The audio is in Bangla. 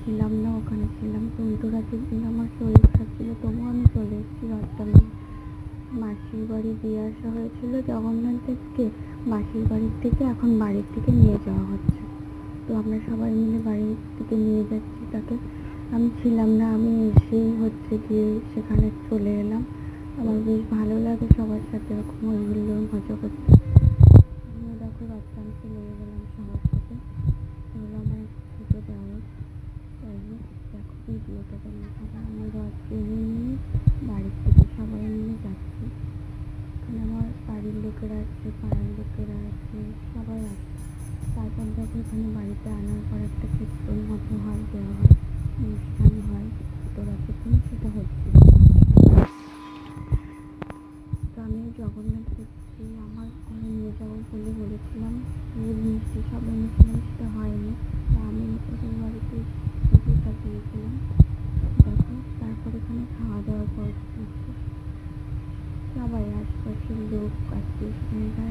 ছিলাম না, ওখানে ছিলাম। তো উল্টো রাতের দিন আমার শরীর খারাপ ছিল, তবুও আমি চলে এসেছি রথডাঙ্গা। মাসির বাড়ি দিয়ে আসা হয়েছিল জগন্নাথ দেবকে, মাসির বাড়ির থেকে এখন বাড়ির থেকে নিয়ে যাওয়া হচ্ছে। তো আমরা সবাই মিলে বাড়ির থেকে নিয়ে যাচ্ছি তাকে। আমি ছিলাম না, আমি এসেই গিয়ে সেখানে চলে এলাম। আমার বেশ ভালো লাগে সবার সাথে এরকম হই হুল্লোড় মজা করতে। আমিও দেখো রথডাঙ্গা চলে গেলাম সবার সাথে। এগুলো আমার ছোটো দেওয়ার। যাই হোক, দেখো ভিডিওটা কেমন সবাই আমি রথ টেনে নিয়ে বাড়ির থেকে সবাই মিলে যাচ্ছি। এখানে আমার বাড়ির লোকেরা আছে, পাড়ার লোকেরা আছে, সবাই আছে। তারপর দেখো এখানে বাড়িতে আনার পর একটা কীর্তন মতো হয়, দেওয়া হয়, অনুষ্ঠান হয়। তো রাতের দিন সেটা হচ্ছে। তো আমি জগন্নাথ দেবকে আমার ঘরে নিয়ে যাবো বলে বলেছিলাম, ফুল মিষ্টি সব এনেছিলাম, সেটা হয়নি। তো আমি ওদের বাড়িতে পুজোটা দিয়েছিলাম। দেখো তারপর এখানে খাওয়া দাওয়ার পর সবাই আশপাশের লোক আত্মীয় স্বজনরা